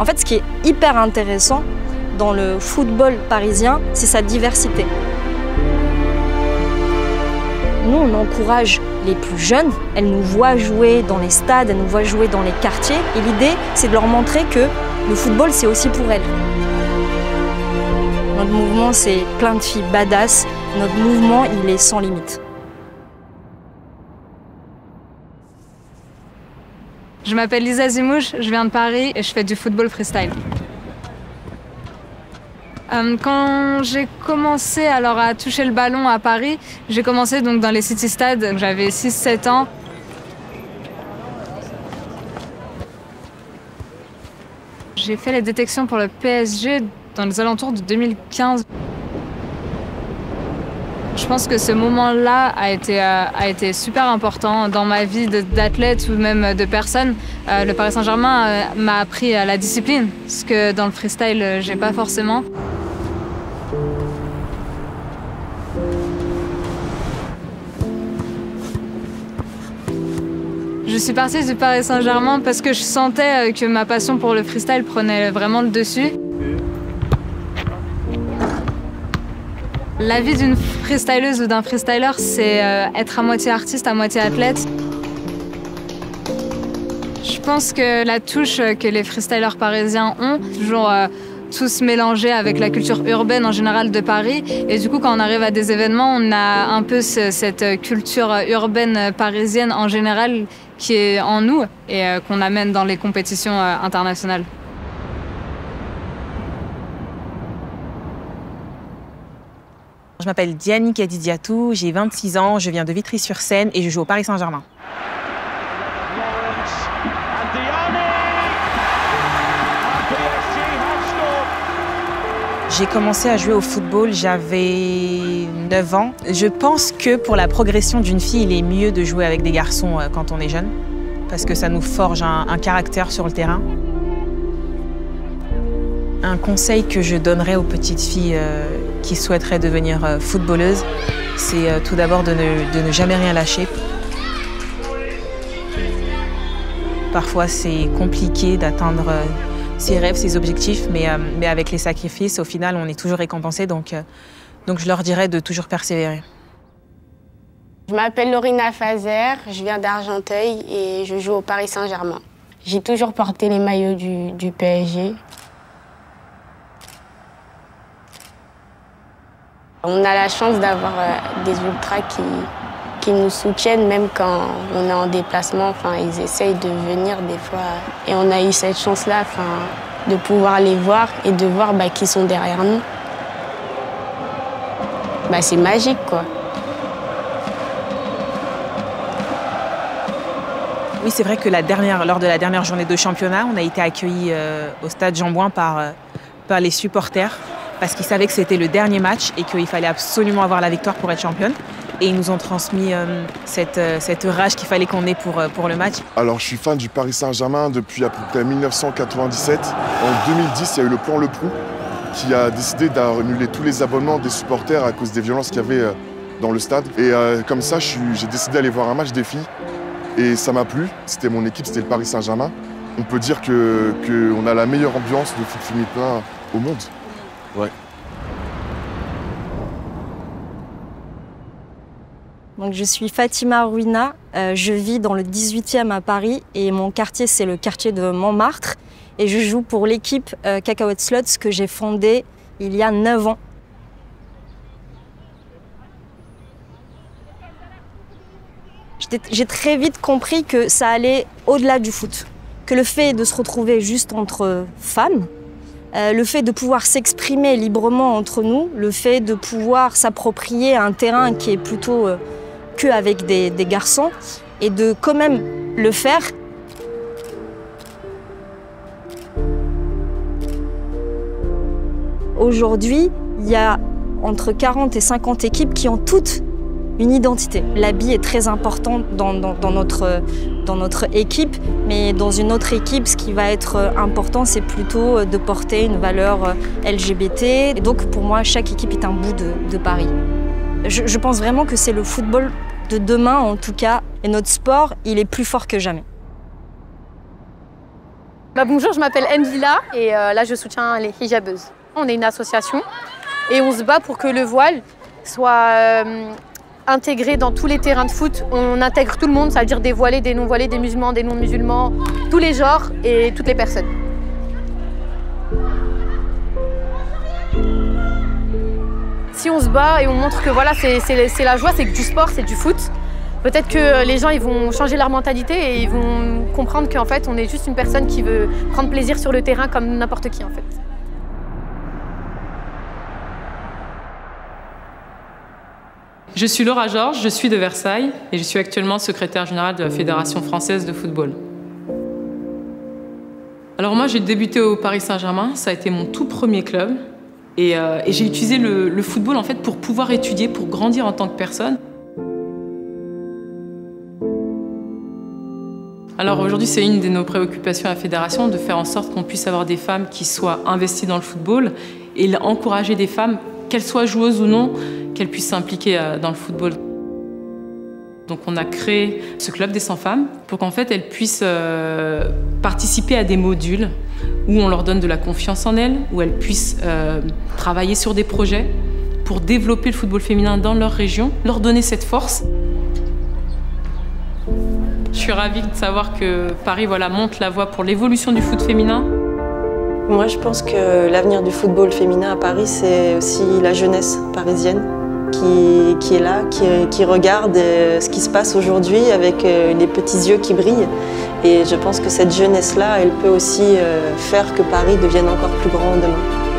En fait, ce qui est hyper intéressant dans le football parisien, c'est sa diversité. Nous, on encourage les plus jeunes, elles nous voient jouer dans les stades, elles nous voient jouer dans les quartiers. Et l'idée, c'est de leur montrer que le football, c'est aussi pour elles. Notre mouvement, c'est plein de filles badass. Notre mouvement, il est sans limite. Je m'appelle Lisa Zimouche, je viens de Paris et je fais du football freestyle. Quand j'ai commencé à toucher le ballon à Paris, j'ai commencé donc dans les City Stades, j'avais 6-7 ans. J'ai fait les détections pour le PSG dans les alentours de 2015. Je pense que ce moment-là a été super important dans ma vie d'athlète ou même de personne. Le Paris Saint-Germain m'a appris la discipline, ce que dans le freestyle, j'ai pas forcément. Je suis partie du Paris Saint-Germain parce que je sentais que ma passion pour le freestyle prenait vraiment le dessus. La vie d'une freestyleuse ou d'un freestyler, c'est être à moitié artiste, à moitié athlète. Je pense que la touche que les freestylers parisiens ont, toujours tous mélangés avec la culture urbaine en général de Paris. Et du coup, quand on arrive à des événements, on a un peu cette culture urbaine parisienne en général qui est en nous et qu'on amène dans les compétitions internationales. Je m'appelle Diani Kadidiatou, j'ai 26 ans, je viens de Vitry-sur-Seine et je joue au Paris Saint-Germain. J'ai commencé à jouer au football, j'avais 9 ans. Je pense que pour la progression d'une fille, il est mieux de jouer avec des garçons quand on est jeune, parce que ça nous forge un caractère sur le terrain. Un conseil que je donnerais aux petites filles qui souhaiteraient devenir footballeuses, c'est tout d'abord de ne jamais rien lâcher. Parfois, c'est compliqué d'atteindre ses rêves, ses objectifs, mais avec les sacrifices, au final, on est toujours récompensé. Donc je leur dirais de toujours persévérer. Je m'appelle Lorina Fazer, je viens d'Argenteuil et je joue au Paris Saint-Germain. J'ai toujours porté les maillots du PSG. On a la chance d'avoir des ultras qui nous soutiennent, même quand on est en déplacement. Enfin, ils essayent de venir des fois. Et on a eu cette chance-là de pouvoir les voir et de voir qu'ils sont derrière nous. C'est magique, quoi. Oui, c'est vrai que lors de la dernière journée de championnat, on a été accueillis au stade Jean-Bouin par les supporters, parce qu'ils savaient que c'était le dernier match et qu'il fallait absolument avoir la victoire pour être championne. Et ils nous ont transmis cette rage qu'il fallait qu'on ait pour le match. Alors, je suis fan du Paris Saint-Germain depuis à peu près 1997. En 2010, il y a eu le plan Le Prou qui a décidé d'annuler tous les abonnements des supporters à cause des violences qu'il y avait dans le stade. Et comme ça, j'ai décidé d'aller voir un match des filles. Et ça m'a plu. C'était mon équipe, c'était le Paris Saint-Germain. On peut dire qu'on a la meilleure ambiance de foot féminin au monde. Ouais. Donc, je suis Fatima Ruina, je vis dans le 18e à Paris et mon quartier, c'est le quartier de Montmartre. Et je joue pour l'équipe Cacahuètes Sluts que j'ai fondée il y a 9 ans. J'ai très vite compris que ça allait au-delà du foot. Que le fait de se retrouver juste entre femmes, le fait de pouvoir s'exprimer librement entre nous, le fait de pouvoir s'approprier un terrain qui est plutôt qu'avec des garçons, et de quand même le faire. Aujourd'hui, il y a entre 40 et 50 équipes qui ont toutes une identité. L'habit est très important dans notre équipe, mais dans une autre équipe, ce qui va être important, c'est plutôt de porter une valeur LGBT. Et donc, pour moi, chaque équipe est un bout de Paris. Je pense vraiment que c'est le football de demain, en tout cas, et notre sport, il est plus fort que jamais. Bonjour, je m'appelle Envila et là je soutiens les hijabeuses. On est une association et on se bat pour que le voile soit intégré dans tous les terrains de foot. On intègre tout le monde, ça veut dire des voilés, des non-voilés, des musulmans, des non-musulmans, tous les genres et toutes les personnes. Si on se bat et on montre que voilà, c'est la joie, c'est que du sport, c'est du foot, peut-être que les gens ils vont changer leur mentalité et ils vont comprendre qu'en fait on est juste une personne qui veut prendre plaisir sur le terrain comme n'importe qui en fait. Je suis Laura Georges, je suis de Versailles et je suis actuellement secrétaire générale de la Fédération française de football. Alors moi j'ai débuté au Paris Saint-Germain, ça a été mon tout premier club et j'ai utilisé le football en fait pour pouvoir étudier, pour grandir en tant que personne. Alors aujourd'hui, c'est une de nos préoccupations à la Fédération de faire en sorte qu'on puisse avoir des femmes qui soient investies dans le football et encourager des femmes, qu'elles soient joueuses ou non, qu'elles puissent s'impliquer dans le football. Donc on a créé ce club des 100 femmes pour qu'en fait elles puissent participer à des modules où on leur donne de la confiance en elles, où elles puissent travailler sur des projets pour développer le football féminin dans leur région, leur donner cette force. Je suis ravie de savoir que Paris montre la voie pour l'évolution du foot féminin. Moi, je pense que l'avenir du football féminin à Paris, c'est aussi la jeunesse parisienne qui est là, qui regarde ce qui se passe aujourd'hui avec les petits yeux qui brillent. Et je pense que cette jeunesse-là, elle peut aussi faire que Paris devienne encore plus grand demain.